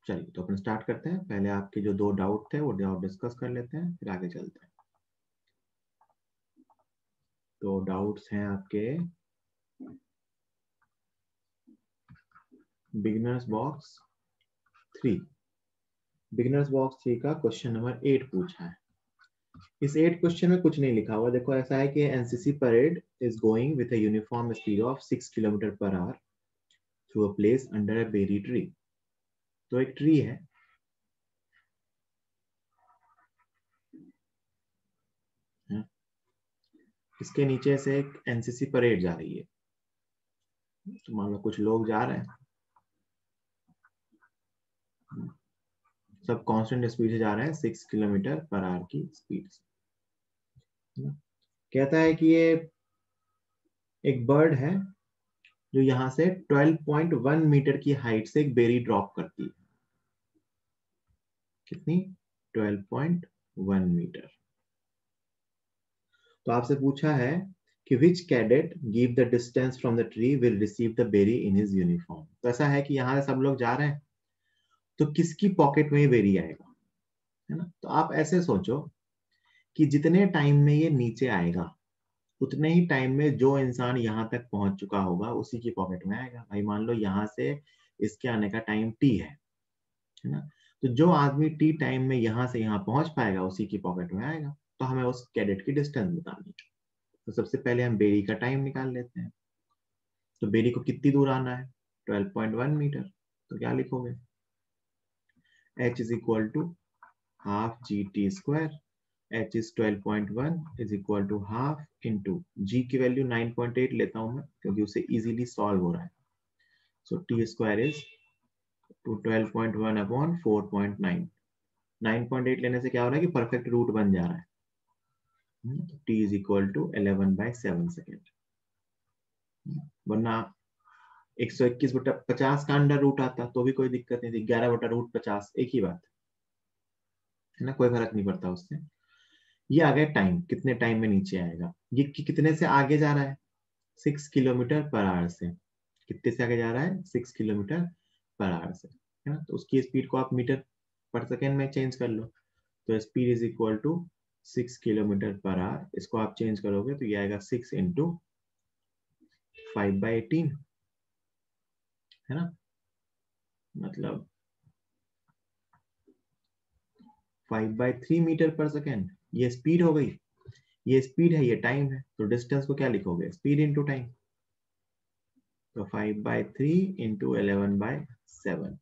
चलिए तो अपन स्टार्ट करते हैं। पहले आपके जो 2 डाउट थे वो डाउट डिस्कस कर लेते हैं, फिर आगे चलते हैं। तो डाउट्स हैं आपके बिगिनर्स बॉक्स 3। बिगिनर्स बॉक्स 3 का क्वेश्चन नंबर 8 पूछा है। इस 8 क्वेश्चन में कुछ नहीं लिखा हुआ। देखो ऐसा है कि NCC parade is going with a uniform speed of 6 kilometre per hour through a place under a berry tree. तो एक ट्री है, इसके नीचे से एक एनसीसी परेड जा रही है। तो मान लो कुछ लोग जा रहे हैं, सब कांस्टेंट स्पीड से जा रहे हैं 6 किलोमीटर पर आवर की स्पीड से। कहता है कि ये एक बर्ड है जो यहां से 12.1 मीटर की हाइट से एक बेरी ड्रॉप करती है। कितनी? 12.1 मीटर। तो आपसे पूछा है कि which cadet give the distance from the tree will receive the berry in his uniform. तो ऐसा है कि यहां से सब लोग जा रहे हैं, तो किसकी पॉकेट में ये बेरी आएगा, है ना? तो आप ऐसे सोचो कि जितने टाइम में ये नीचे आएगा उतने ही टाइम में जो इंसान यहां तक पहुंच चुका होगा उसी की पॉकेट में आएगा। भाई मान लो यहां से इसके आने का टाइम टी है ना? तो जो आदमी टी टाइम में यहां से यहां पहुंच पाएगा उसी की पॉकेट में आएगा। तो हमें उस कैडेट की डिस्टेंस बतानी है। तो सबसे पहले हम बेरी का टाइम निकाल लेते हैं। तो बेरी को कितनी दूर आना है? 12.1 मीटर। तो क्या लिखोगे? h is equal to half g t square. h is 12.1 is equal to half into g की वैल्यू 9.8 लेता हूं मैं क्योंकि उसे इजीली सॉल्व हो रहा है। So T square is 12.1 upon 4.9। 9.8 लेने से क्या हो रहा है कि परफेक्ट रूट बन जा रहा है। t is equal to 11/7 second. वरना 121/50 का अंडर रूट आता तो भी कोई दिक्कत नहीं थी। 11/√50 एक ही बात है ना, कोई फर्क नहीं पड़ता उससे। ये आ गया टाइम, कितने टाइम में नीचे आएगा। ये कितने से आगे जा रहा है? 6 किलोमीटर पर आवर से। कितने से आगे जा रहा है? 6 किलोमीटर पर आवर से, है ना? तो उसकी स्पीड को आप मीटर पर सेकेंड में चेंज कर लो। तो speed is equal to 6 kilometre per hour. इसको आप चेंज करोगे तो ये आएगा 6 इंटू 5/18, है ना? मतलब 5/3 मीटर पर सेकेंड। ये स्पीड हो गई, ये स्पीड है, ये टाइम है। तो डिस्टेंस को क्या लिखोगे? Speed into time. तो 5/3 इंटू 11/7।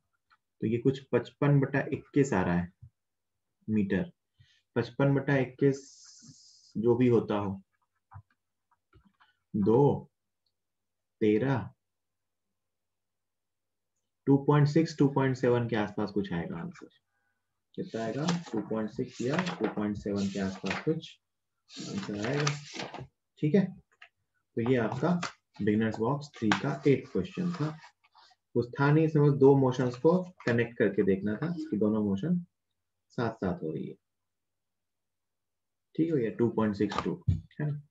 तो ये कुछ 55/21 आ रहा है मीटर। 55/21 जो भी होता हो, 2, 13, 2.6, 2.7 के आसपास कुछ आएगा आंसर। कितना आएगा? 2.6 या 2.7 के आसपास कुछ आंसर आएगा। ठीक है, तो ये आपका बिगिनर्स बॉक्स 3 का 8 क्वेश्चन था। कुछ था नहीं, समझ 2 मोशंस को कनेक्ट करके देखना था कि दोनों मोशन साथ साथ हो रही है। ठीक हो गया? 2.62, है ना?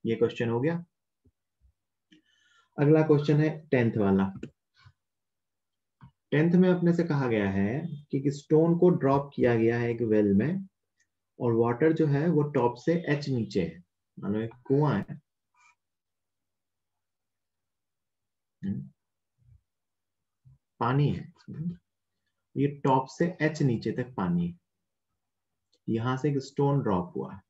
ये क्वेश्चन हो गया। अगला क्वेश्चन है 10th वाला। 10th में अपने से कहा गया है कि स्टोन को ड्रॉप किया गया है एक वेल में और वाटर जो है वो टॉप से h नीचे है। मान लो एक कुआं है, पानी है, ये टॉप से h नीचे तक पानी है। यहां से एक स्टोन ड्रॉप हुआ है,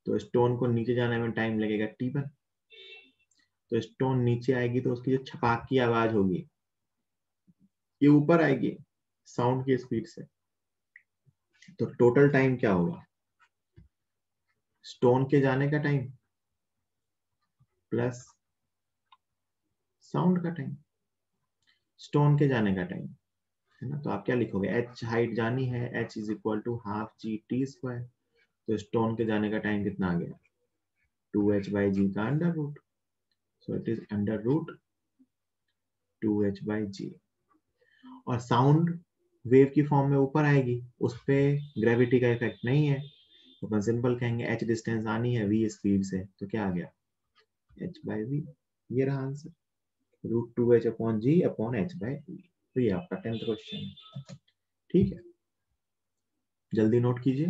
तो स्टोन को नीचे जाने में टाइम लगेगा t1। तो स्टोन नीचे आएगी तो उसकी जो छपाक की आवाज होगी ये ऊपर आएगी साउंड की स्पीड से। तो टोटल टाइम क्या होगा? स्टोन के जाने का टाइम प्लस साउंड का टाइम, स्टोन के जाने का टाइम, है ना? तो आप क्या लिखोगे? h हाइट जानी है, h is equal to half g t square. तो स्टोन के जाने का टाइम कितना आ गया? 2h/g का under root. So it is under root 2h/g। और साउंड वेव की फॉर्म में ऊपर आएगी, उस पर ग्रेविटी का इफेक्ट नहीं है, तो अपन सिंपल कहेंगे h डिस्टेंस आनी है v स्पीड से। तो क्या आ गया? h/v। ये रहा आंसर, √2h/g/h/v। तो ये आपका 10th क्वेश्चन है। ठीक है, जल्दी नोट कीजिए।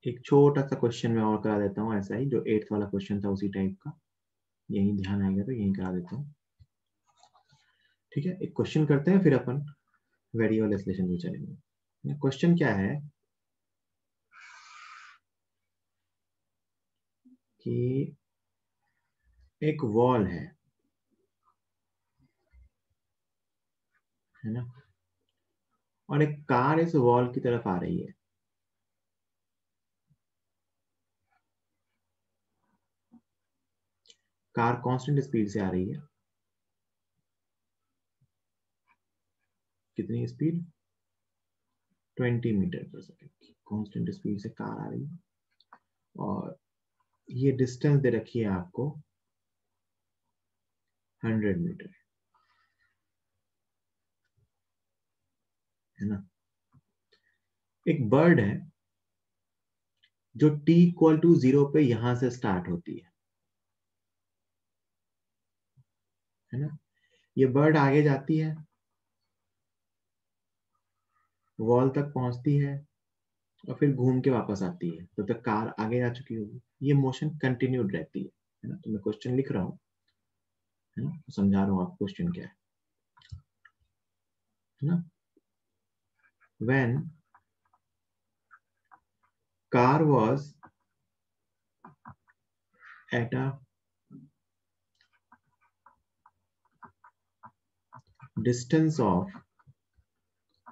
एक छोटा सा क्वेश्चन मैं और करा देता हूँ, ऐसा ही जो 8th वाला क्वेश्चन था उसी टाइप का, यही ध्यान आएगा तो यही करा देता हूँ। ठीक है, एक क्वेश्चन करते हैं फिर अपन वेरिएबल आइसोलेशन में चलेंगे। क्वेश्चन क्या है कि एक वॉल है ना, और एक कार इस वॉल की तरफ आ रही है। कार कांस्टेंट स्पीड से आ रही है। कितनी स्पीड? 20 मीटर पर सेकेंड की कांस्टेंट स्पीड से कार आ रही है, और ये डिस्टेंस दे रखी है आपको 100 मीटर, है ना। एक बर्ड है जो t=0 पे यहां से स्टार्ट होती है ना। ये बर्ड आगे जाती है, वॉल तक पहुंचती है, और फिर घूम के वापस आती है, तब तक कार आगे जा चुकी होगी। ये मोशन कंटिन्यूड रहती है ना। तो मैं क्वेश्चन लिख रहा हूँ, है ना, तो समझा रहा हूँ आपको क्वेश्चन क्या है ना। When car was at a distance of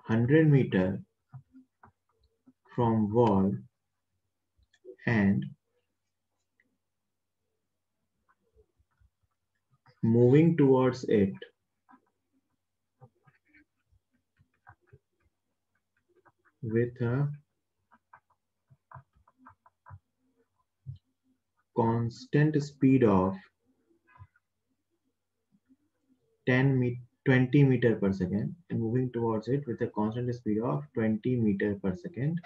100 meter from wall and moving towards it with a constant speed of 20 meter per second, and moving towards it with a constant speed of 20 meter per second,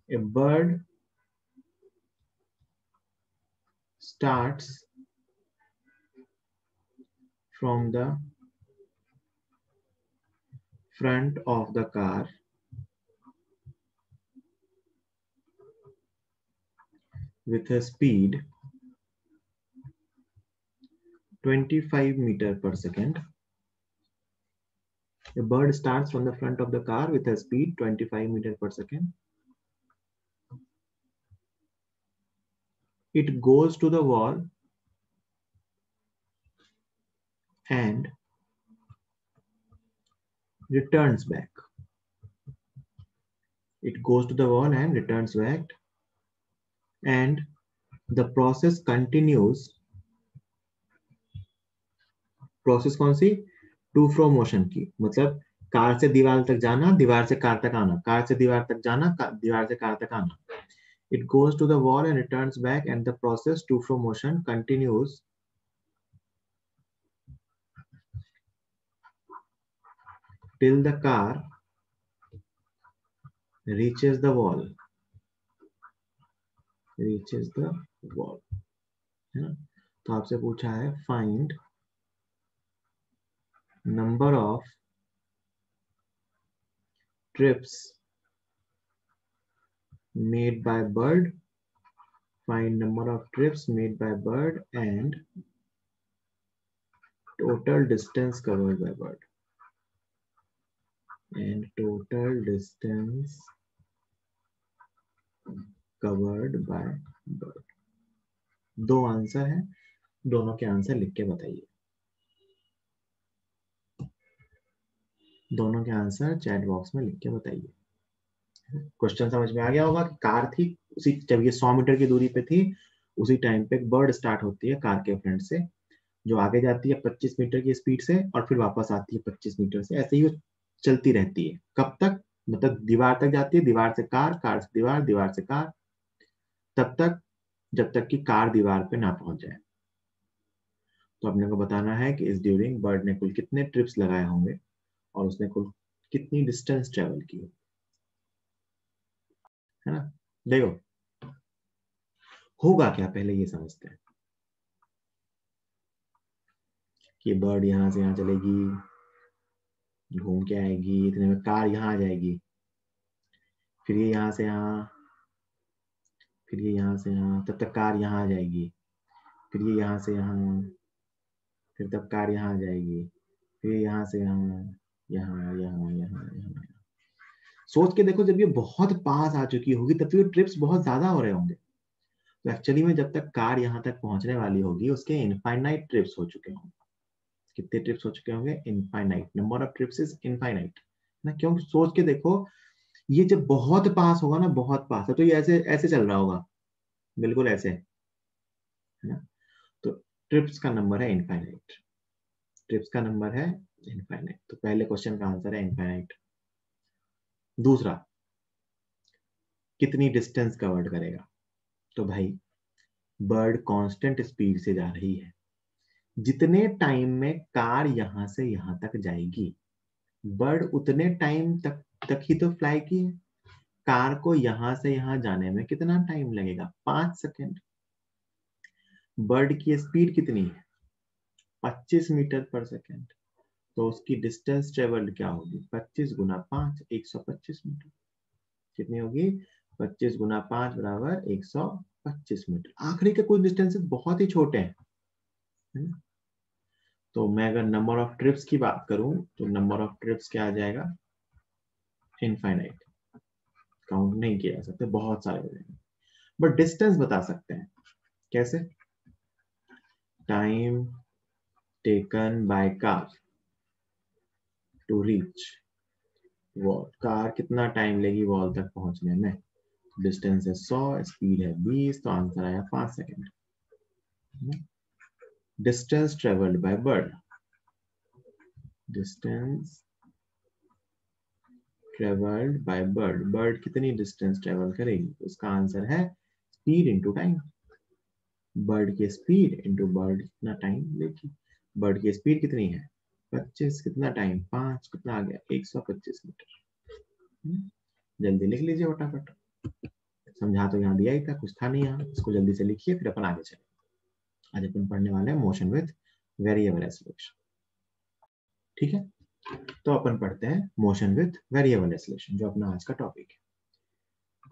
a bird starts from the front of the car with a speed 25 meter per second. A bird starts from the front of the car with a speed 25 meter per second. It goes to the wall and returns back. It goes to the wall and returns back, and the process continues. Process कौन सी? To fro motion की, मतलब car से दीवार तक जाना, दीवार से car तक आना, कार से दीवार तक जाना, दीवार से कार तक आना. It goes to the wall and returns back, and the process to from motion continues till the car reaches the wall. Reaches the wall. है ना? तो आपसे पूछा है find number of trips made by bird. Find number of trips made by bird and total distance covered by bird. And total distance covered by bird. दो answer है, दोनों के आंसर लिख के बताइए। दोनों के आंसर चैट बॉक्स में लिख के बताइए। क्वेश्चन समझ में आ गया होगा कि कार थी, उसी जब ये 100 मीटर की दूरी पे थी, उसी टाइम पे एक बर्ड स्टार्ट होती है कार के फ्रंट से, जो आगे जाती है 25 मीटर की स्पीड से, और फिर वापस आती है 25 मीटर से। ऐसे ही वो चलती रहती है। कब तक? मतलब दीवार तक जाती है, दीवार से कार, कार से दीवार, दीवार से कार, तब तक जब तक कि कार दीवार पे ना पहुंच जाए। तो अपने को बताना है कि इस ड्यूरिंग बर्ड ने कुल कितने ट्रिप्स लगाए होंगे और उसने कुल कितनी डिस्टेंस ट्रेवल की, है ना। देखो होगा क्या, पहले ये समझते हैं। कि बर्ड यहाँ से यहाँ चलेगी, घूम के आएगी, इतने में कार यहाँ आ जाएगी, फिर ये यहाँ से यहाँ, फिर ये यहाँ से यहाँ, तब तक कार यहाँ आ जाएगी, फिर ये यहाँ से यहाँ, फिर तब कार यहाँ आ जाएगी, फिर यहाँ से यहाँ, यहाँ यहाँ यहाँ यहाँ। सोच के देखो, जब ये बहुत पास आ चुकी होगी तब तो ये ट्रिप्स बहुत ज्यादा हो रहे होंगे। तो एक्चुअली में जब तक कार यहाँ तक पहुंचने वाली होगी उसके इनफाइनाइट ट्रिप्स हो चुके होंगे। कितने ट्रिप्स हो चुके होंगे? Infinite. Number of trips is infinite ना। क्योंकि सोच के देखो, ये जब बहुत पास होगा ना, बहुत पास है, तो ये ऐसे ऐसे चल रहा होगा, बिल्कुल ऐसे, है ना। तो ट्रिप्स का नंबर है इनफाइनाइट, ट्रिप्स का नंबर है इनफाइनाइट। तो पहले क्वेश्चन का आंसर है इनफाइनाइट। दूसरा, कितनी डिस्टेंस कवर्ड करेगा? तो भाई बर्ड कांस्टेंट स्पीड से जा रही है, जितने टाइम में कार यहां से यहां तक जाएगी, बर्ड उतने टाइम तक ही तो फ्लाई की है। कार को यहां से यहां जाने में कितना टाइम लगेगा? 5 सेकेंड। बर्ड की स्पीड कितनी है? 25 मीटर पर सेकेंड। तो उसकी डिस्टेंस ट्रेवल्ड क्या होगी? 25 गुना 5, 125 मीटर। कितनी होगी? 25 गुना 5 बराबर 125 मीटर। आखिरी के कुछ डिस्टेंसेस बहुत ही छोटे हैं, है ना? तो मैं अगर नंबर ऑफ ट्रिप्स की बात करूं तो नंबर ऑफ ट्रिप्स क्या आ जाएगा? इनफाइनाइट। काउंट नहीं किया जा सकते, बहुत सारे हो जाएंगे। बट डिस्टेंस बता सकते हैं। कैसे? Time taken by car to reach wall. Car कितना टाइम लेगी वॉल तक पहुंचने में? डिस्टेंस है 100, स्पीड है 20, तो आंसर आया 5 second. Distance travelled by bird, distance travelled by bird, bird कितनी डिस्टेंस ट्रेवल करेगी? उसका आंसर है स्पीड इंटू टाइम। बर्ड की स्पीड इंटू बर्ड कितना टाइम लेगी। बर्ड की स्पीड कितनी है? 25, कितना टाइम? 5, कितना आ गया? 125 मीटर। जल्दी लिख लीजिए फटाफट। समझा तो यहाँ दिया ही था, कुछ था नहीं यहाँ, इसको जल्दी से लिखिए फिर अपन आगे चलें। आज अपन पढ़ने वाले हैं मोशन विथ वेरिएबल एक्सेलरेशन। ठीक है, तो अपन पढ़ते हैं मोशन विथ वेरिएबल एक्सेलरेशन, जो अपना आज का टॉपिक है।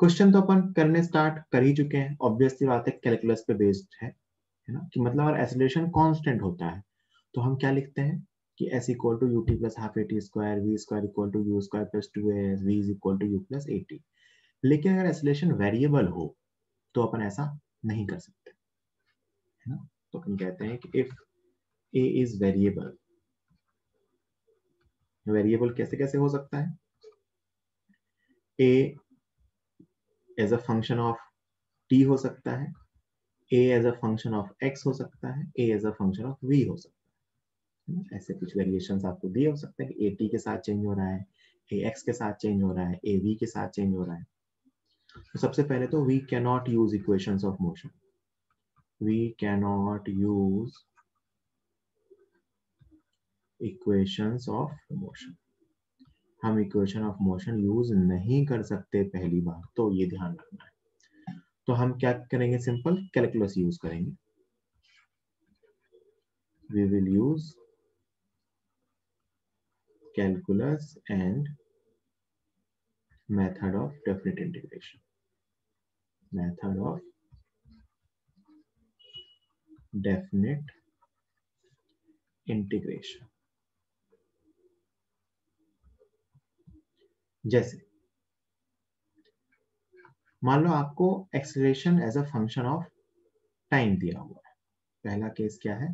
क्वेश्चन तो अपन करने स्टार्ट कर ही चुके हैं, ऑब्वियसली बात है, कैलकुलस पे बेस्ड है ना। कि मतलब अगर एक्सेलरेशन कांस्टेंट होता है तो हम क्या लिखते हैं कि s equal to ut plus half at square, v square equal to u square plus 2as, v is equal to u plus 80। लेकिन अगर एक्सेलरेशन वेरिएबल हो तो अपन ऐसा नहीं कर सकते, है ना। तो अपन कहते हैं कि if a is variable, variable कैसे कैसे हो सकता है? a as a function of t हो सकता है, a as a function of x हो सकता है, a as a function of v हो सकता है। ऐसे कुछ वेरिएशंस आपको दिए हो सकते हैं कि a t के साथ चेंज हो रहा है, a x के साथ चेंज हो रहा है, a v के साथ चेंज हो रहा है। तो सबसे पहले तो we cannot use equations of motion, we cannot use equations of motion. हम इक्वेशन ऑफ मोशन यूज नहीं कर सकते पहली बार, तो ये ध्यान रखना है। तो हम क्या करेंगे? सिंपल कैलकुलस यूज करेंगे। We will use calculus and method of definite integration, method of definite integration। जैसे मान लो आपको acceleration as a function of time दिया हुआ है। पहला केस क्या है?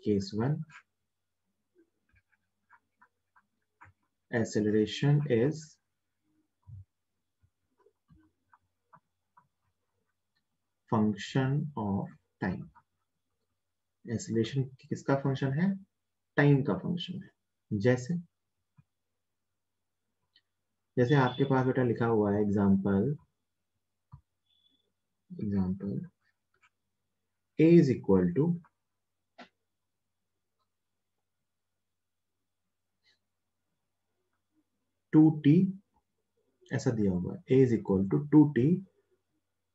Case 1, acceleration is function of time। Acceleration किसका फंक्शन है? टाइम का फंक्शन है। जैसे जैसे आपके पास बेटा लिखा हुआ है example, example a is equal to 2t, ऐसा दिया हुआ है a is equal to 2t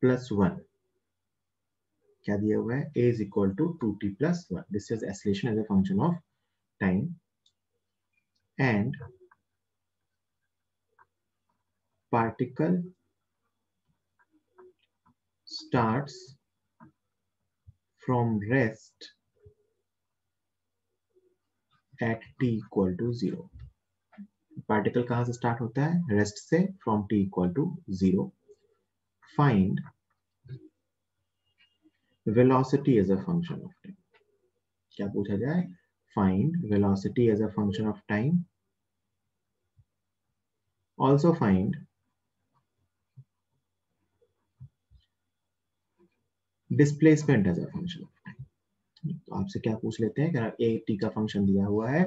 plus 1। क्या दिया हुआ है, a is equal to 2t plus 1. This is acceleration as a function of time and particle starts from rest at t equal to 0. Particle कहां से स्टार्ट होता है, rest से, from t equal to 0. Find velocity as a function of time. क्या पूछा जाए, find velocity as a function of time. Also find displacement as a function of time. तो आपसे क्या पूछ लेते हैं कि अगर ए टी का फंक्शन दिया हुआ है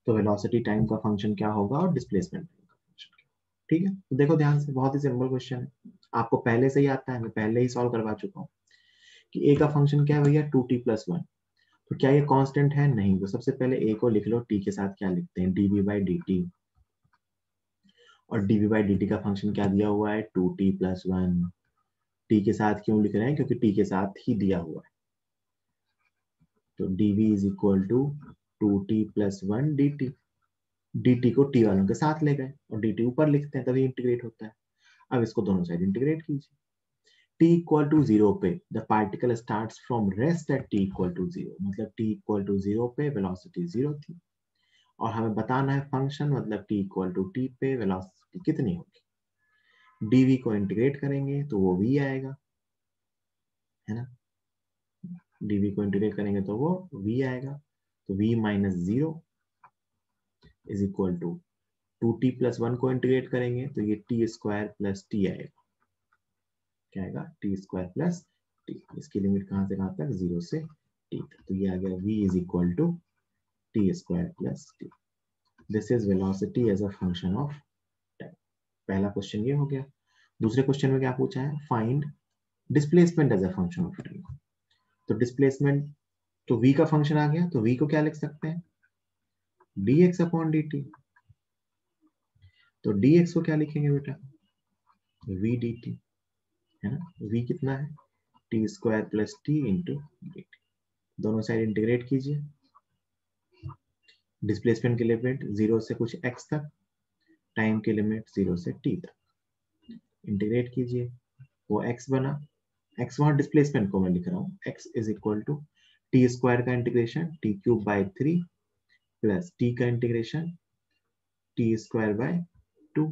तो वेलोसिटी टाइम का फंक्शन क्या होगा और डिस्प्लेसमेंट टाइम का फंक्शन क्या. ठीक है, तो देखो ध्यान से, बहुत ही सिंपल क्वेश्चन है, आपको पहले से ही आता है, मैं पहले ही सॉल्व करवा चुका हूँ कि ए का फंक्शन क्या है भैया, 2t+1. तो क्या ये कांस्टेंट है, नहीं. तो सबसे पहले ए को लिख लो, टी के साथ क्या लिखते हैं, dv/dt. और dv/dt का फंक्शन क्या दिया हुआ है, 2t+1. टी के साथ क्यों लिख रहे हैं, क्योंकि टी के साथ ही दिया हुआ है. तो dv is equal to 2t+1 dt. dt को t वालों के साथ ले गए और dt ऊपर लिखते हैं, तभी इंटीग्रेट होता है. अब इसको दोनों साइड इंटीग्रेट कीजिए. t इक्वल टू 0 पे the particle starts from rest at t equal to 0. मतलब t इक्वल टू 0 पे वेलोसिटी 0 थी और हमें बताना है फंक्शन, मतलब t इक्वल टू t पे वेलोसिटी कितनी होगी. dv को इंटीग्रेट करेंगे तो वो v आएगा, है ना. dv को इंटीग्रेट करेंगे तो वो v आएगा. तो v minus 0 is equal to 2t+1 को इंटीग्रेट करेंगे तो ये t² + t आएगा. क्या आएगा, t² + t. इसकी लिमिट कहां से कहां तक, 0 से t तक. तो ये आ गया v is equal to t² + t. This is velocity as a function of time. पहला क्वेश्चन ये हो गया. दूसरे क्वेश्चन में क्या पूछा है, find displacement as a function of time. तो डिस्प्लेसमेंट, तो v का फंक्शन आ गया, तो v को क्या लिख सकते हैं, dx/dt. तो dx को क्या लिखेंगे बेटा, v dt, है ना. v कितना है, t² + t इंटू dt. दोनों साइड इंटीग्रेट कीजिए. डिस्प्लेसमेंट की लिमिट 0 से कुछ x तक, टाइम की लिमिट 0 से t तक. इंटीग्रेट कीजिए, वो x बना. x वहां डिस्प्लेसमेंट को मैं लिख रहा हूँ, x is equal to t² का इंटीग्रेशन t³/3 प्लस t का इंटीग्रेशन t²/2,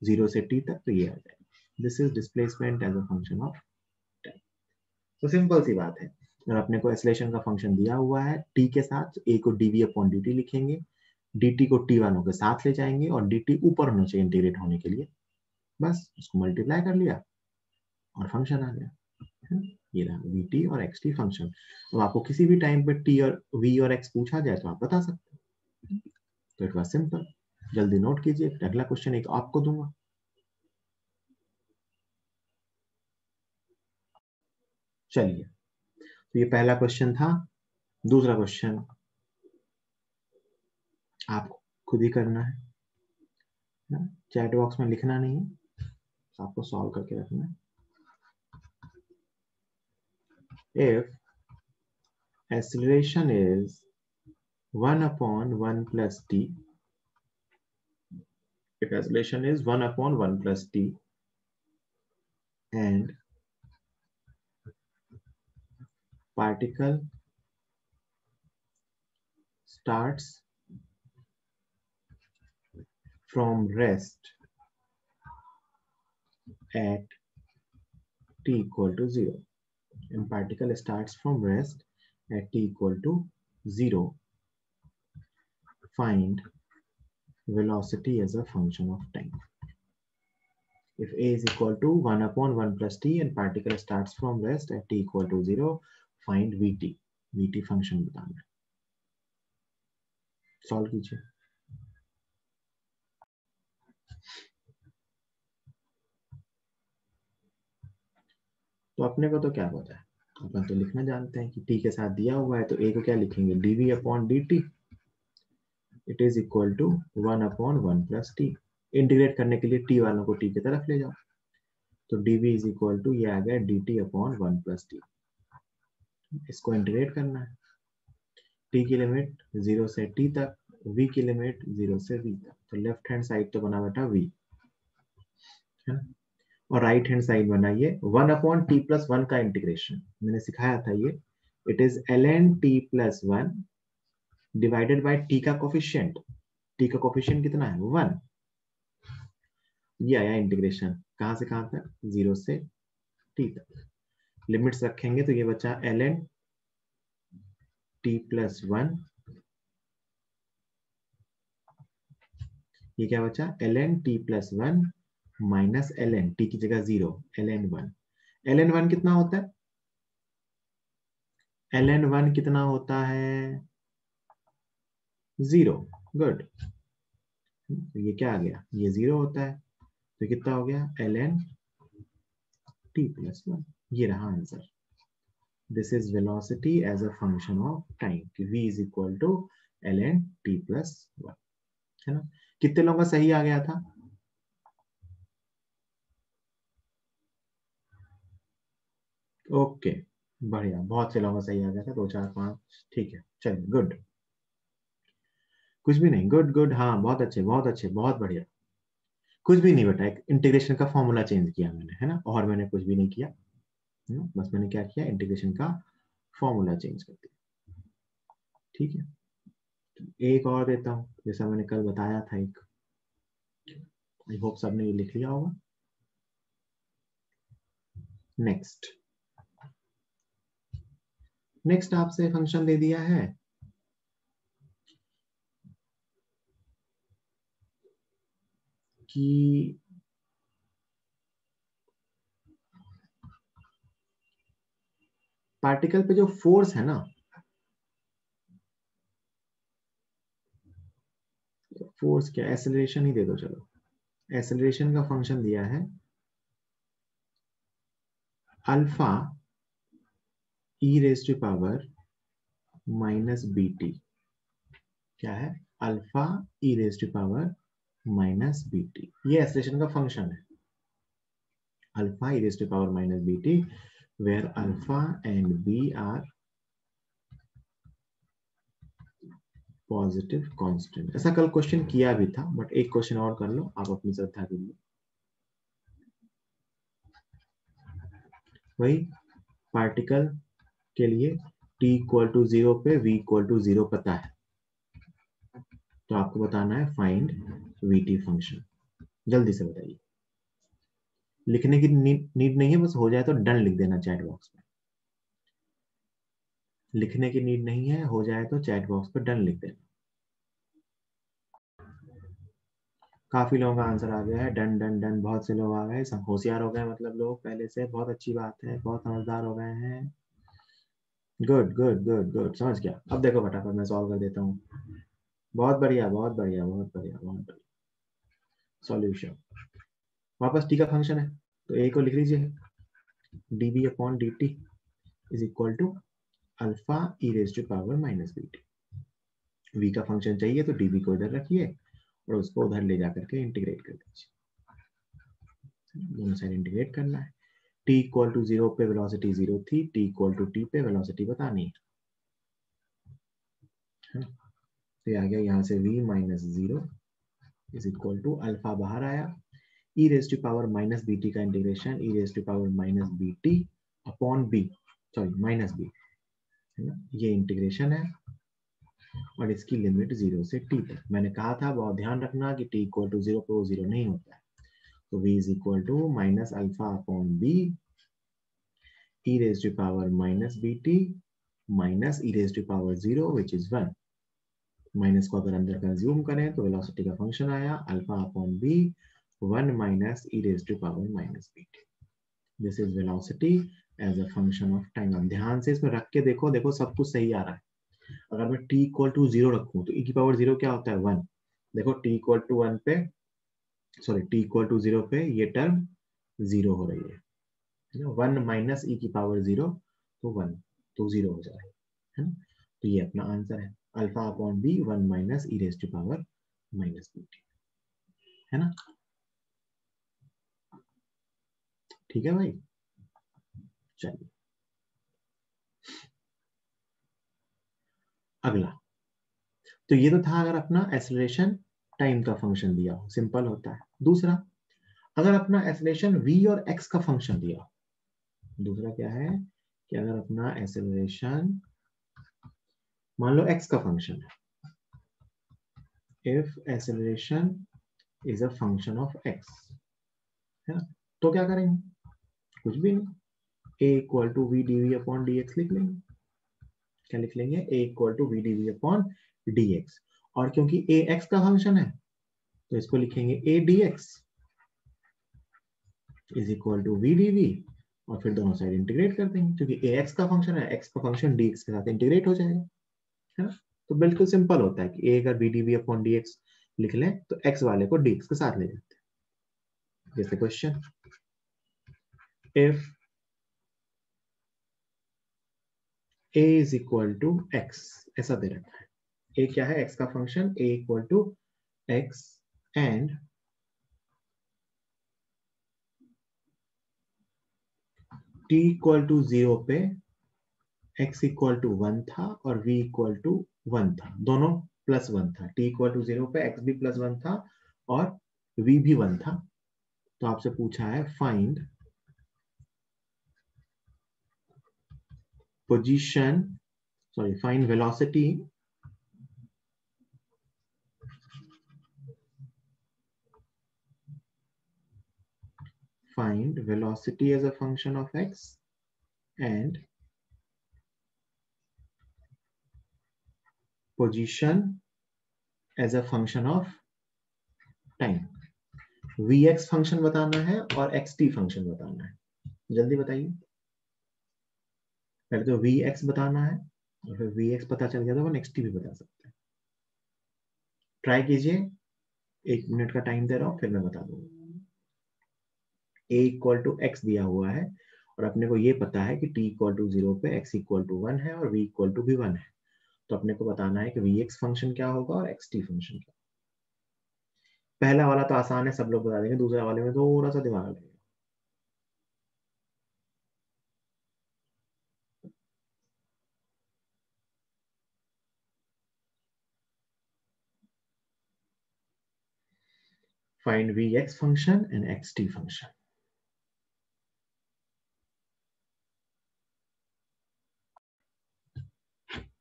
0 से t तक. तो ये आ जाएगा. This is displacement as a function of time. तो सिंपल सी बात है, अगर अपने को एक्सेलरेशन का फंक्शन दिया हुआ है t के साथ, a को dv/dt लिखेंगे, dt को t वालों के साथ ले जाएंगे और dt ऊपर होना चाहिए इंटीग्रेट होने के लिए. बस उसको मल्टीप्लाई कर लिया और फंक्शन आ गया. ये रहा vt और xt फंक्शन. तो आपको किसी भी टाइम पे t और v और x पूछा जाए तो आप बता सकते हैं. तो इट वाज सिंपल. जल्दी नोट कीजिए, अगला क्वेश्चन एक आपको दूंगा. चलिए, तो ये पहला क्वेश्चन था. दूसरा क्वेश्चन आपको खुद ही करना है, चैट बॉक्स में लिखना नहीं है, तो आपको सॉल्व करके रखना है. If acceleration is 1/1 plus t, if acceleration is 1/1 plus t and particle starts from rest at t equal to 0, and particle starts from rest at t equal to 0, find velocity as a function of time. If a is equal to 1/1 plus t and particle starts from rest at t equal to 0, find vt. vt function बताना है. Solve कीजिए. तो अपने को तो क्या पता है, अपन तो लिखना जानते हैं कि t के साथ दिया हुआ है तो a को क्या लिखेंगे, dv/dt. It is equal to 1/1 plus t. Integrate करने के लिए t वालों को t की तरफ ले जाओ. तो dv इज इक्वल टू ये आ गया dt/1 प्लस t. इसको इंटीग्रेट करना है। टी की लिमिट 0 से टी तक, v की लिमिट 0 से v तक, तो लेफ्ट हैंड साइड तो बना बेटा v, है ना, और राइट हैंड साइड बनाइए 1/t+1 का इंटीग्रेशन, मैंने सिखाया था ये, it is ln t+1 divided by t का कोफिशिएंट, t का कोफिशिएंट कितना है 1, ये आया इंटीग्रेशन, कहां से कहां तक 0 से t तक, लिमिट्स रखेंगे तो ये बचा ln t+1, ये क्या बचा ln t+1 minus ln t की जगह 0 ln1, ln1 कितना होता है, ln1 कितना होता है 0, गुड, तो ये क्या आ गया, ये 0 होता है, तो कितना हो गया ln t+1, ये रहा answer. This is velocity as a function of time, कि v is equal to ln t+1, है ना। कितने लोगों का सही आ गया था, ओके, बढ़िया, बहुत से लोगों का सही आ गया था, 2 4 5, ठीक है, चलिए गुड, कुछ भी नहीं, गुड गुड, हाँ बहुत अच्छे बहुत अच्छे, बहुत बढ़िया, कुछ भी नहीं बेटा, एक इंटीग्रेशन का फॉर्मूला चेंज किया मैंने, है ना, और मैंने कुछ भी नहीं किया, बस मैंने क्या किया, इंटीग्रेशन का फॉर्मूला चेंज कर दिया, ठीक है। एक और देता हूं, जैसा मैंने कल बताया था एक, आई होप सबने ये लिख लिया होगा। नेक्स्ट नेक्स्ट आपसे फंक्शन दे दिया है कि पार्टिकल पे जो फोर्स है ना, फोर्स क्या, एक्सेलरेशन ही दे दो चलो, एक्सेलरेशन का फंक्शन दिया है alpha e raise to power minus B t, क्या है alpha e raise to power minus B t, ये एक्सेलरेशन का फंक्शन है, alpha e raise to power minus B t, where alpha and b are positive constant. ऐसा कल question किया भी था, बट एक क्वेश्चन और कर लो आप अपनी श्रद्धा के लिए, वही पार्टिकल के लिए t इक्वल टू 0 पे v इक्वल टू 0 पता है, तो आपको बताना है फाइंड vt फंक्शन, जल्दी से बताइए, लिखने की नीड नहीं है, बस हो जाए तो डन लिख देना चैट बॉक्स में, लिखने की नीड नहीं है, हो जाए तो चैट बॉक्स पे डन लिख देना। काफी लोगों का आंसर आ गया है, डन डन डन, बहुत से लोग आ गए, सब होशियार हो गए, मतलब लोग पहले से, बहुत अच्छी बात है, बहुत समझदार हो गए हैं, गुड गुड गुड गुड, समझ गया, अब देखो फटाफट मैं सॉल्व कर देता हूँ, बहुत बढ़िया बहुत बढ़िया बहुत बढ़िया बहुत बढ़िया, सॉल्यूशन वापस टी का फंक्शन है, तो ए को लिख लीजिए, d b upon d t is equal to alpha e raise to power minus B t, v का फंक्शन चाहिए तो डीबी को इधर रखिए और उसको उधर ले जाकर के इंटीग्रेट कर दीजिए, दोनों साइड इंटीग्रेट करना है, t इक्वल टू 0 पे वेलोसिटी 0 थी, t इक्वल टू t पे वेलोसिटी बतानी है, तो आ गया यहाँ से v minus 0 is equal to alpha बाहर आया, e raise to power minus B T का integration e raise to power minus B T upon B, sorry minus B, है ना, ये इंटीग्रेशन है, और इसकी लिमिट 0 से t तक, मैंने कहा था बहुत ध्यान रखना कि t इक्वल टू 0 पे वो 0 नहीं होता है, तो v is equal to minus alpha upon b e raised to power minus bt minus e raised to power 0 which is 1, minus को अगर अंदर कंज्यूम करें तो वेलोसिटी का फंक्शन आया alpha upon b 1 minus e raised to power minus bt, this is velocity as a function of time. अब ध्यान से इसमें रख के देखो, देखो सब कुछ सही आ रहा है, अगर मैं t इक्वल टू 0 रखूं तो e की पावर 0 क्या होता है 1, देखो t इक्वल टू 1 पे, सॉरी t इक्वल टू 0 पे ये टर्म 0 हो रही है ना, 1 माइनस e की पावर 0, तो 1, तो 0 हो जाएगा, है ना, तो ये अपना आंसर है alpha upon b 1 minus e raise to power minus B t, है ना, ठीक है भाई, चलिए अगला, तो ये तो था अगर अपना एक्सेलरेशन टाइम का फंक्शन दिया हो, सिंपल होता है। दूसरा, अगर अपना एक्सेलरेशन v और x का फंक्शन दिया हो, दूसरा क्या है कि अगर अपना एक्सेलरेशन मान लो x का फंक्शन है, if acceleration is a function of x, है ना, तो क्या करेंगे, कुछ भी नहीं, a equal to v d v upon d x लिख लेंगे। क्या लिख लेंगे, a equal to v d v upon d x, और क्योंकि a x का फंक्शन है तो इसको लिखेंगे a d x is equal to v d v, और फिर दोनों साइड इंटीग्रेट कर देंगे, क्योंकि a x का फंक्शन है, x का फंक्शन dx के साथ इंटीग्रेट हो जाएगा, है ना। तो बिल्कुल सिंपल होता है कि a अगर v d v upon d x लिख लें तो x वाले को dx के साथ ले जाते हैं। जैसे question, if a is equal to x, ऐसा दे रखा है, a क्या है, x का function, a equal to x and t equal to 0 पे x इक्वल टू 1 था और v इक्वल टू 1 था, दोनों प्लस 1 था, t इक्वल टू 0 पे x भी प्लस 1 था और v भी 1 था। तो आपसे पूछा है find position, sorry find velocity as a function of x and position as a function of time। vx function बताना है और xt फंक्शन बताना है, जल्दी बताइए। पहले तो vx बताना है और फिर vx पता चल गया तो अपन xt भी बता सकते हैं। ट्राई कीजिए, 1 मिनट का टाइम दे रहा हूं, फिर मैं बता दूंगा। a इक्वल टू एक्स दिया हुआ है और अपने को ये पता है कि t इक्वल टू 0 पे x इक्वल टू 1 है और v इक्वल टू भी 1 है, तो अपने को बताना है कि vx फंक्शन क्या होगा और xt फंक्शन क्या। पहला वाला तो आसान है, सब लोग बता देंगे, दूसरा वाले में थोड़ा सा दिमाग लगेगा। Find vx function and xt function।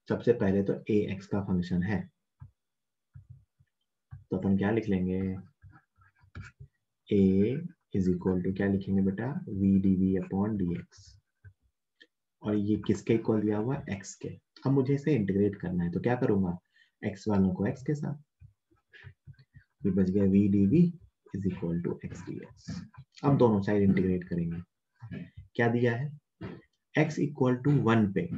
सबसे पहले तो ax का फंक्शन है, तो अपन क्या लिख लेंगे, a इज इक्वल टू क्या लिखेंगे बेटा, v dv अपॉन dx, और ये किसके इक्वल दिया हुआ है, x के। अब मुझे इसे इंटीग्रेट करना है, तो क्या करूंगा, x वालों को x के साथ, ये बच गया v dv is equal to x dx। अब दोनों साइड इंटीग्रेट करेंगे, क्या दिया है, x इक्वल टू 1 पे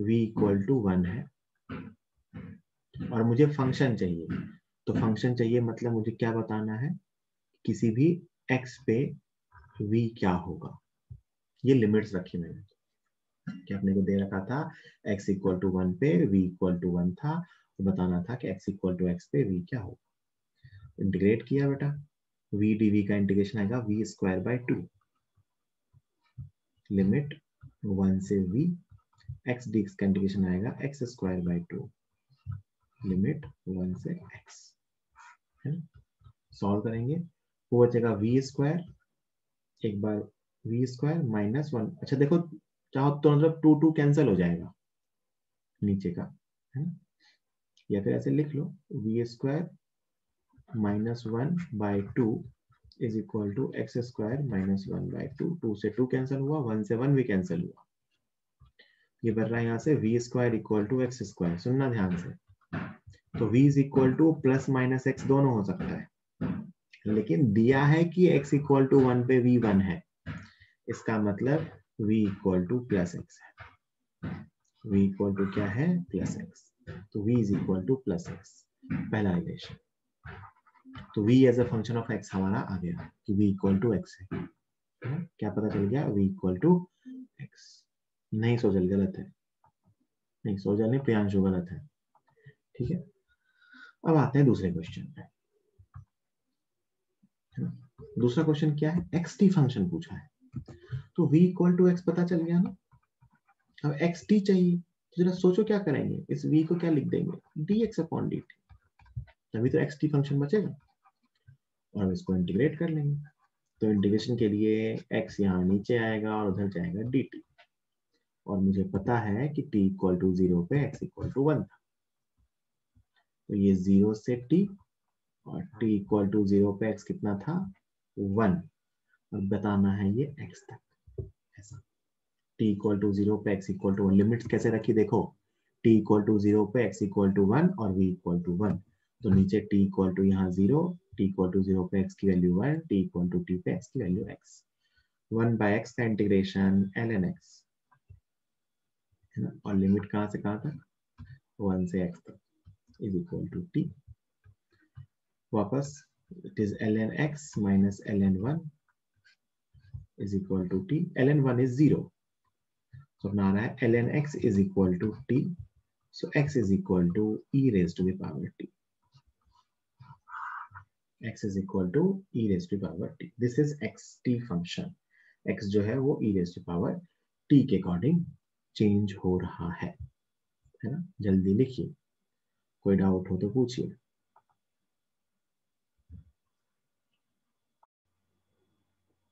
v इक्वल टू 1 है और मुझे फंक्शन चाहिए, तो फंक्शन चाहिए मतलब मुझे क्या बताना है, किसी भी x पे v क्या होगा। ये लिमिट्स रखी मैंने, कि अपने को दे रखा था x इक्वल टू 1 पे v इक्वल टू 1 था, तो बताना था कि x इक्वल टू x पे v क्या होगा। इंटीग्रेट किया बेटा, v dv का इंटीग्रेशन आएगा v स्क्वायर बाय 2, लिमिट 1 से v, x dx का इंटीग्रेशन आएगा x स्क्वायर बाय 2, लिमिट 1 से x, है ना। सॉल्व करेंगे, वो बचेगा v स्क्वायर, एक बार v स्क्वायर माइनस 1, अच्छा देखो चाहो तो मतलब 2 2 कैंसिल हो जाएगा नीचे का, है ना, या फिर ऐसे लिख लो v square minus 1 by 2 is equal to x square minus 1 by 2, 2 से 2 कैंसिल हुआ, 1 से 1 भी कैंसिल हुआ, ये बन रहा है यहाँ से v square equal to x square. सुनना ध्यान से, तो v is equal to plus minus x दोनों हो सकता है, लेकिन दिया है कि x इक्वल टू 1 पे v 1 है, इसका मतलब v equal to plus x है, v इक्वल टू क्या है, प्लस एक्स, तो v is equal to plus x, पहला रिलेशन। तो v as a function of x हमारा आ गया कि v इक्वल टू एक्स है, क्या पता चल गया, v इक्वल टू एक्स। नहीं सोचल, गलत है, नहीं सोचल नहीं, प्रियांशु गलत है, ठीक है। अब आते हैं दूसरे क्वेश्चन पे, दूसरा क्वेश्चन क्या है, xt फंक्शन पूछा है, तो v इक्वल टू एक्स पता चल गया ना, अब एक्स टी चाहिए, तो जरा सोचो क्या करेंगे, इस v को क्या लिख देंगे, dx अपॉन dt, तभी तो एक्स टी फंक्शन बचेगा और हम इसको इंटीग्रेट कर लेंगे। तो इंटीग्रेशन के लिए x यहाँ नीचे आएगा और उधर जाएगा dt, और मुझे पता है कि t इक्वल टू 0 पे x इक्वल टू 1 था, तो ये 0 से t और t इक्वल टू 0 पे x कितना था 1, और बताना है ये x तक ऐसा। t इक्वल टू 0 पे x इक्वल टू 1, लिमिट्स कैसे रखी देखो, t इक्वल टू 0 पे x इक्वल टू 1 और v इक्वल टू 1, तो नीचे t इक्वल टू यहाँ 0, t इक्वल टू 0 पे x की value 1, t equal to t पे x की वैल्यू x, 1 बाय x का इंटीग्रेशन ln x है ना, और लिमिट कहाँ से कहाँ तक 1 से x तक इज इक्वल टू t, वापस it is ln x minus ln 1 is equal to t, ln 1 is 0, so अपना आ रहा है ln x is equal to t, so x is equal to e raised to the power t, x is equal to e raised to the power t, this is xt function, x जो है वो e raised to power t के according change हो रहा है ना। जल्दी लिखिए, कोई डाउट हो तो पूछिए।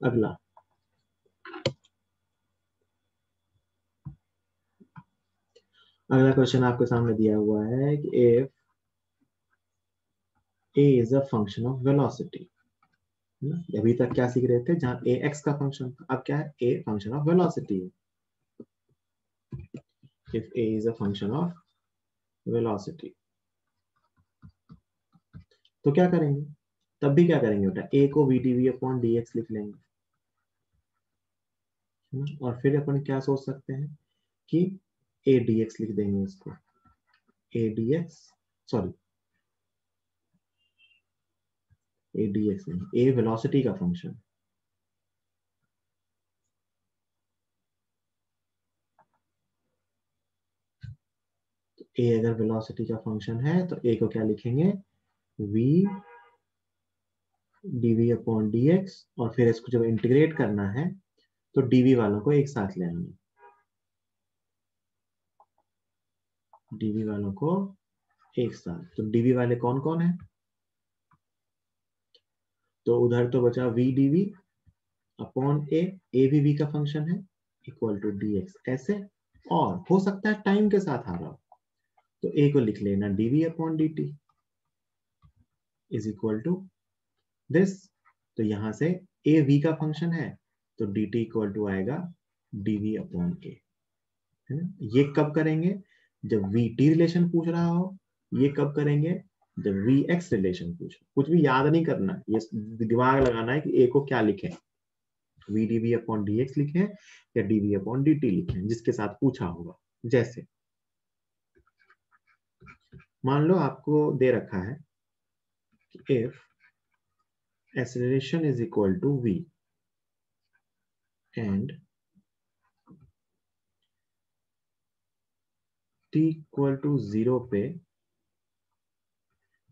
अगला क्वेश्चन आपके सामने दिया हुआ है कि if a is a function of velocity, अभी तक क्या सीख रहे थे, जहां a x का फंक्शन था, अब क्या है a फंक्शन ऑफ वेलोसिटी है। if a is a function of velocity, तो क्या करेंगे, तब भी क्या करेंगे बेटा, a को v dv अपॉन dx लिख लेंगे, और फिर अपन क्या सोच सकते हैं कि a dx लिख देंगे इसको, a dx sorry a dx नहीं, a वेलोसिटी का फंक्शन, a अगर वेलोसिटी का फंक्शन है तो a को क्या लिखेंगे v dv अपॉन dx, और फिर इसको जब इंटीग्रेट करना है तो dv वालों को एक साथ ले आएंगे, dv वालों को एक साथ, तो dv वाले कौन कौन है, तो उधर तो बचा v dv अपॉन a भी v का फंक्शन है, इक्वल टू dx ऐसे, और हो सकता है टाइम के साथ आ रहा हो, तो a को लिख लेना dv upon dt is equal to this, तो यहां से a v का फंक्शन है तो dt इक्वल टू आएगा dv अपॉन a, है ना। ये कब करेंगे, जब v t रिलेशन पूछ रहा हो, ये कब करेंगे, जब v x रिलेशन पूछ, कुछ भी याद नहीं करना है, ये दिमाग लगाना है कि a को क्या लिखें, v dv अपॉन dx लिखें या dv अपॉन dt लिखें, जिसके साथ पूछा होगा। जैसे मान लो आपको दे रखा है कि if acceleration is equal to v and t equal to 0 पे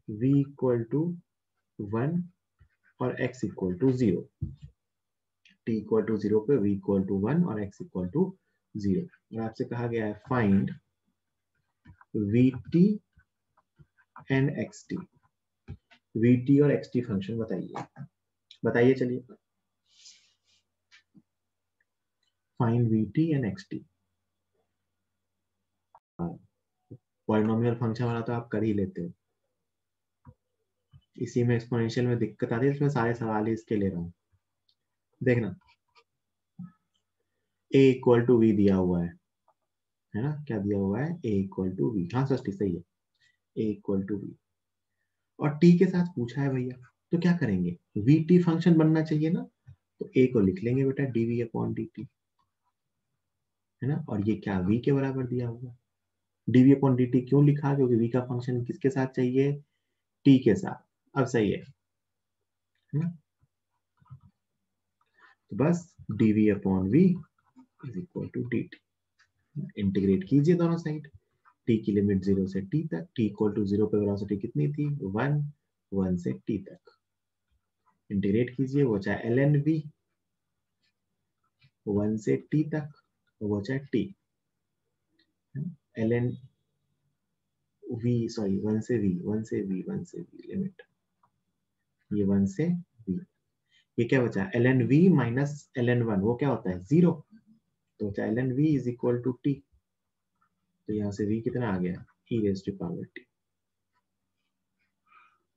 v इक्वल टू 1 और x equal to 0, t equal to 0 पे v इक्वल टू 1 और x इक्वल टू 0, और आपसे कहा गया है find vt and xt, vt और xt फंक्शन बताइए चलिए, find vt and xt, polynomial function वाला तो आप कर ही लेते हो, इसी में एक्सपोनेंशियल में दिक्कत आती है, इसमें सारे सवाल ही इसके ले रहा हूं। देखना a इक्वल टू v दिया हुआ है ना, क्या दिया हुआ है a इक्वल टू v, हाँ सर सही है, a इक्वल टू v, और t के साथ पूछा है भैया, तो क्या करेंगे, vt फंक्शन बनना चाहिए ना, तो a को लिख लेंगे बेटा dv अपॉन dt, है ना, और ये क्या v के बराबर दिया हुआ, dv अपॉन dt क्यों लिखा, क्योंकि v का फंक्शन किसके साथ चाहिए, t के साथ, अब सही है ना, तो बस dv upon v is equal to dt, integrate कीजिए दोनों साइड, t की लिमिट 0 से t तक, t इक्वल टू 0 पे वेलोसिटी कितनी थी 1, 1 से t तक, इंटीग्रेट कीजिए, वो चाहे ln v 1 से t तक, वो चाहे t, ln v, सॉरी 1 से v, 1 से v, 1 से v लिमिट, ये 1 से v, ये क्या बचा ln v माइनस ln 1, वो क्या होता है 0, तो बचा ln v is equal to t, तो यहाँ से v कितना आ गया e raise to power t.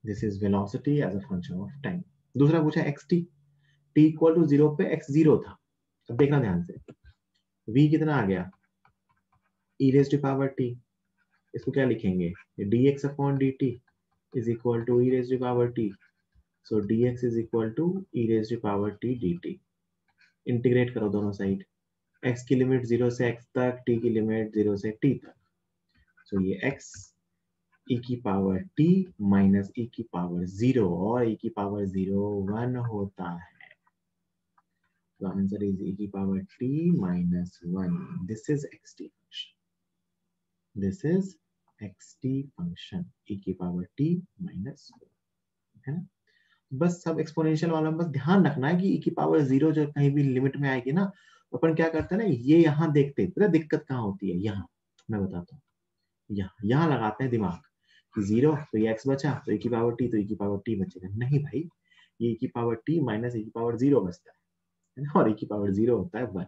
This is velocity as a function of time. दूसरा पूछा xt, t इक्वल टू 0 पे x 0 था. अब देखना ध्यान से, v कितना आ गया e raise to power t, इसको क्या लिखेंगे dx upon dt is equal to e raised to power t. So dx is equal to e raised to power t dt. Integrate करो दोनों साइड, x की limit 0 से x तक, t की limit 0 से t तक. So ये x e की पावर t माइनस e की पावर 0 और e की पावर 0 1 होता है. तो आंसर इज e की power t minus 1. This is xt function. This is xt function e की पावर t माइनस 1, है ना. बस सब एक्सपोनेंशियल वाला बस ध्यान रखना है कि e की पावर 0 जो कहीं भी लिमिट में आएगी ना, अपन क्या करते हैं ना, ये यहाँ देखते हैं, पता दिक्कत कहाँ होती है, यहाँ मैं बताता हूँ, यहाँ लगाते हैं दिमाग कि 0 तो ये x बचा, तो e की पावर t, तो e की पावर t बचेगा. नहीं भाई, ये e की पावर t माइनस e की पावर 0 बचता है ना, और e की पावर 0 होता है 1.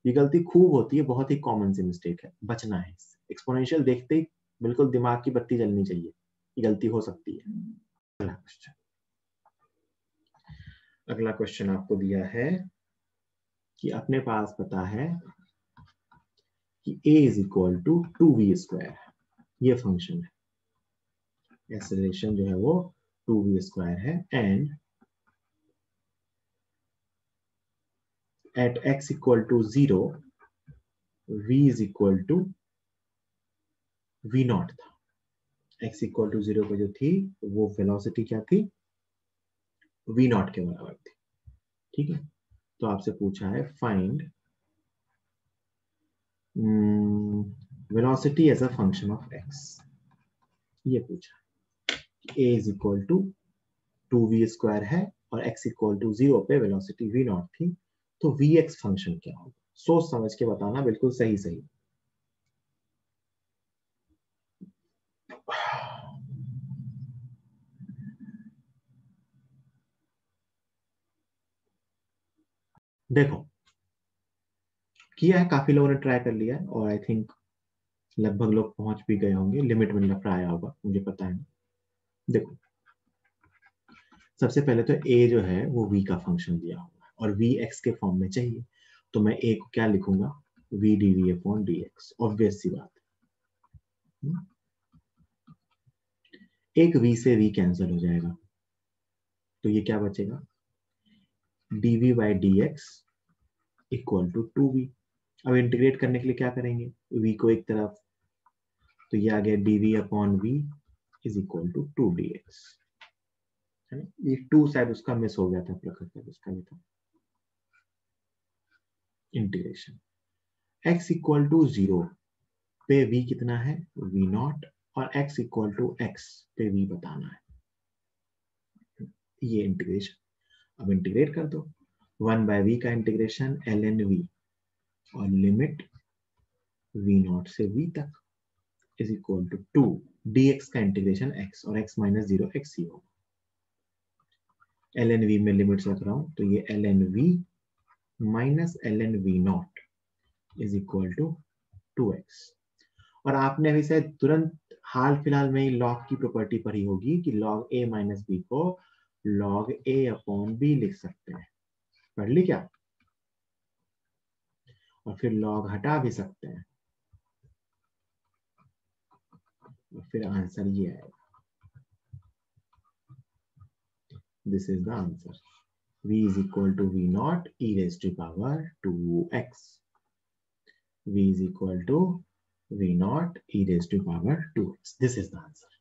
ये गलती खूब होती है, बहुत ही कॉमन सी मिस्टेक है, बचना है इससे. एक्सपोनेंशियल देखते ही बिल्कुल दिमाग की बत्ती जलनी चाहिए, ये गलती हो सकती है. अगला क्वेश्चन, अगला क्वेश्चन आपको दिया है कि अपने पास पता है कि a is equal to 2v square, ये फंक्शन है, एक्सेलरेशन जो है वो 2v स्क्वायर है, and at x equal to 0 v is equal to v nought था. x इक्वल टू 0 पे जो थी वो वेलोसिटी क्या थी, v नॉट के बराबर थी. ठीक है, तो आपसे पूछा है find velocity as a function of x. ये पूछा a is equal to 2v square है और x इक्वल टू 0 पे वेलोसिटी v नॉट थी, तो vx फंक्शन क्या होगा. सोच समझ के बताना, बिल्कुल सही सही. देखो, किया है, काफी लोगों ने ट्राई कर लिया है, और आई थिंक लगभग लोग पहुंच भी गए होंगे, लिमिट में लग आया होगा, मुझे पता है. देखो, सबसे पहले तो a जो है वो v का फंक्शन दिया हुआ है और v x के फॉर्म में चाहिए, तो मैं a को क्या लिखूंगा, v dv upon dx. Obvious सी बात है. एक v से v कैंसिल हो जाएगा, तो ये क्या बचेगा, dv by dx equal to 2v. अब इंटीग्रेट करने के लिए क्या करेंगे, v को एक तरफ, तो ये आ गया dv upon v is equal to 2dx. है ना, ये 2 शायद उसका मिस हो गया था, प्रकृति उसका भी था. इंटीग्रेशन x इक्वल टू 0 पे v कितना है v नॉट, और x इक्वल टू x पे v बताना है. ये इंटीग्रेशन. अब इंटीग्रेट कर दो, 1 बाय v का इंटीग्रेशन ln v और लिमिट v नॉट से v तक इज इक्वल टू 2 dx का इंटीग्रेशन x, और x माइनस 0 x ही होगा. ln v में लिमिट्स रख रहा हूं, तो ये ln v minus ln v nought is equal to 2x. और आपने अभी से तुरंत हाल फिलहाल में ही लॉग की प्रॉपर्टी पढ़ी होगी कि लॉग a माइनस बी को लॉग a अपॉन बी लिख सकते हैं. पढ़ ली क्या, और फिर लॉग हटा भी सकते हैं, और फिर आंसर ये आएगा. This is the answer. v is equal to v naught e raised to power 2x. v is equal to v naught e raised to power 2x. This is the answer.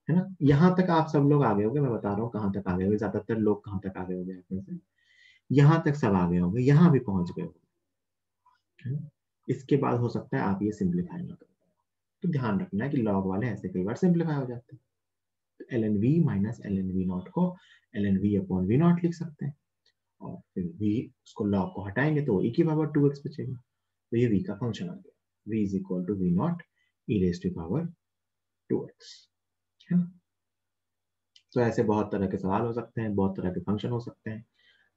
है ना, यहां तक आप सब लोग आ गए होंगे, मैं बता रहा हूँ कहां तक आ गए होंगे, ज्यादातर लोग कहां तक आ गए होंगे अपने से, यहां तक सब आ गए होंगे, यहां भी पहुंच गए होंगे. इसके बाद हो सकता है आप ये सिंप्लीफाई ना कर पाओ, तो ध्यान रखना है कि लॉग वाले ऐसे कई बार सिंप्लीफाई हो जाते हैं. तो ln v minus ln v not को ln v upon v not लिख सकते हैं, और फिर v उसको लॉग को हटाएंगे तो e की पावर 2x बचेगा. तो ये v का फंक्शन आ गया. v is equal to v nought e raise to power 2x, है ना। तो ऐसे बहुत तरह के सवाल हो सकते हैं, बहुत तरह के फंक्शन हो सकते हैं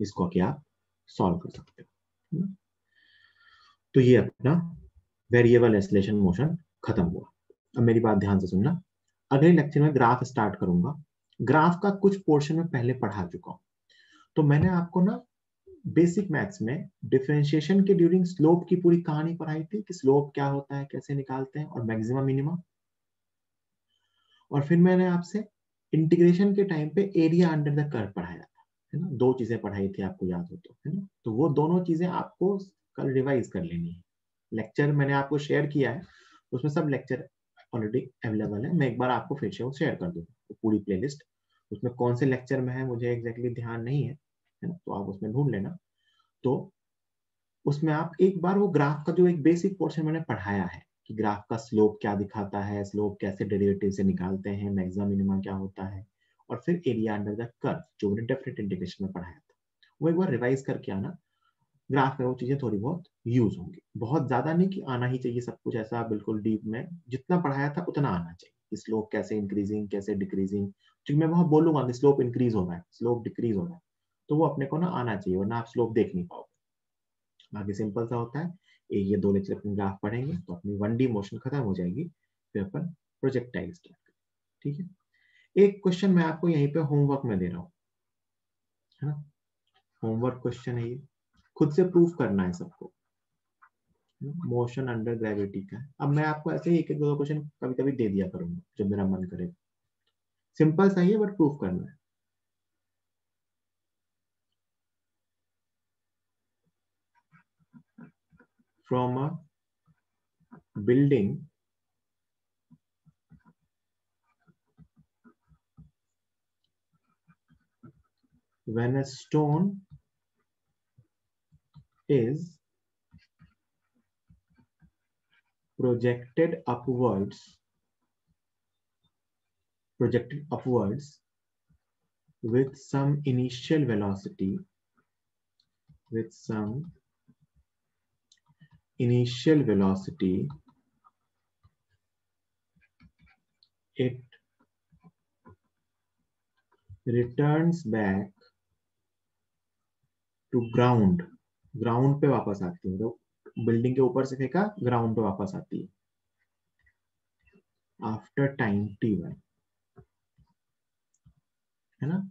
जिसको कि आप सॉल्व कर सकते हो, है ना? तो ये अपना वेरिएबल एक्सेलरेशन मोशन खत्म हुआ। अब मेरी बात ध्यान से सुनना, अगले लेक्चर में ग्राफ स्टार्ट करूंगा। ग्राफ का कुछ पोर्शन में पहले पढ़ा चुका हूं। तो मैंने आपको ना बेसिक मैथ्स में डिफरेंशिएशन के ड्यूरिंग स्लोप की पूरी कहानी पढ़ाई थी कि स्लोप क्या होता है, कैसे निकालते हैं, और मैक्सिमम मिनिमम। और फिर मैंने आपसे इंटीग्रेशन के टाइम पे एरिया अंडर द कर्व पढ़ाया था, है ना। दो चीजें पढ़ाई थी, आपको याद हो तो, है ना। तो वो दोनों चीजें आपको कल रिवाइज कर लेनी है। लेक्चर मैंने आपको शेयर किया है, उसमें सब लेक्चर ऑलरेडी अवेलेबल है। मैं एक बार आपको फिर से वो शेयर कर दूंगा, तो पूरी प्लेलिस्ट। उसमें कौन से लेक्चर में है मुझे एग्जैक्टली ध्यान नहीं है ना, तो आप उसमें ढूंढ लेना। तो उसमें आप एक बार वो ग्राफ का जो एक बेसिक पोर्शन मैंने पढ़ाया है कि ग्राफ का स्लोप क्या दिखाता है, स्लोप कैसे डेरिवेटिव से निकालते हैं, मैक्सिमम मिनिमम क्या होता है, और फिर एरिया अंडर द कर्व जो मैंने डेफिनेट इंटीग्रेशन में पढ़ाया था, वो एक बार रिवाइज करके आना। ग्राफ में वो चीजें थोड़ी बहुत यूज होंगी, बहुत ज्यादा नहीं कि आना ही चाहिए सब कुछ ऐसा बिल्कुल डीप में, जितना पढ़ाया था उतना आना चाहिए। स्लोप कैसे इंक्रीजिंग, कैसे डिक्रीजिंग, क्योंकि मैं वहां बोलूंगा कि स्लोप इंक्रीज हो रहा है, स्लोप डिक्रीज हो रहा है, तो वो अपने को ना आना चाहिए, वरना आप स्लोप देख नहीं पाओगे। बाकी सिंपल सा होता है, एक ये दो लेक्चर अपनी ग्राफ पढ़ेंगे तो अपनी 1D मोशन खत्म हो जाएगी, फिर अपन प्रोजेक्टाइल स्टार्ट करेंगे, ठीक है। एक क्वेश्चन मैं आपको यहीं पे होमवर्क में दे रहा हूँ, है ना। होमवर्क क्वेश्चन है ये, खुद से प्रूफ करना है सबको। मोशन अंडर ग्रेविटी का है। अब मैं आपको ऐसे ही एक एक दो क्वेश्चन कभी कभी दे दिया करूंगा जब मेरा मन करे। सिंपल सा ही है बट प्रूफ करना है। From a building when a stone is projected upwards with some initial velocity, it returns back to ground पे वापस आती है। तो बिल्डिंग के ऊपर से फेंका, ग्राउंड पे वापस आती है आफ्टर टाइम t1, है ना।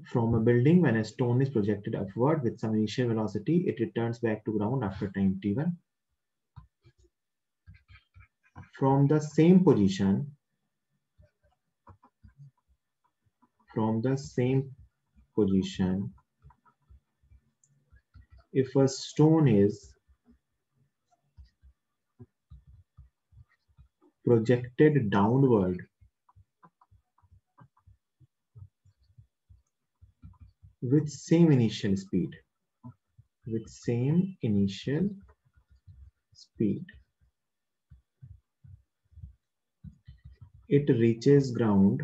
From a building, when a stone is projected upward with some initial velocity, it returns back to ground after time t1. From the same position, if a stone is projected downward with same initial speed, it reaches ground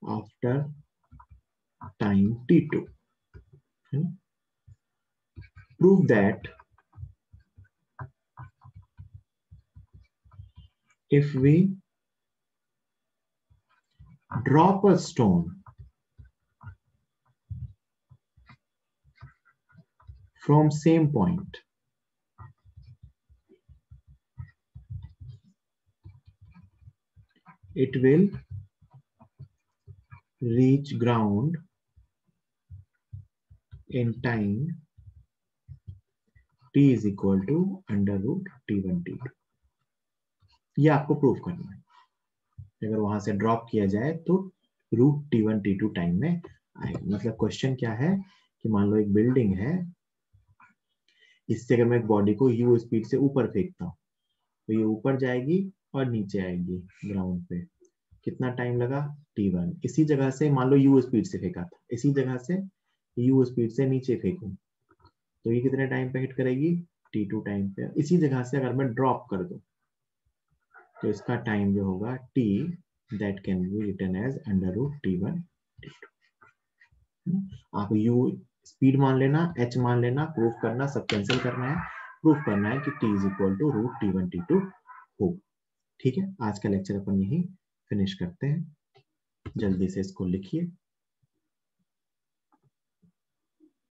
after time t2. Prove that if we drop a stone from same point, it will reach ground in time t is equal to under root t1 t2. ये आपको proof करना है। अगर वहां से drop किया जाए तो रूट t1 t2 टाइम में आएगा। मतलब क्वेश्चन क्या है कि मान लो एक बिल्डिंग है, इससे अगर मैं एक बॉडी को u स्पीड से ऊपर फेंकता हूँ तो ये ऊपर जाएगी और नीचे आएगी ग्राउंड पे। कितना टाइम लगा, t1। इसी जगह से मान लो u स्पीड से फेंका था, इसी जगह से u स्पीड से नीचे फेंकूं तो ये कितने टाइम पे हिट करेगी, t2 टाइम पे। इसी जगह से अगर मैं ड्रॉप कर दूं तो इसका टाइम जो होगा t, that can be written as under root t1 t2। आप u स्पीड मान लेना, h मान लेना, प्रूफ करना, सब कैंसिल करना है, प्रूफ करना है कि t is equal to root t1 t2 हो। ठीक है, आज का लेक्चर अपन यही फिनिश करते हैं, जल्दी से इसको लिखिए।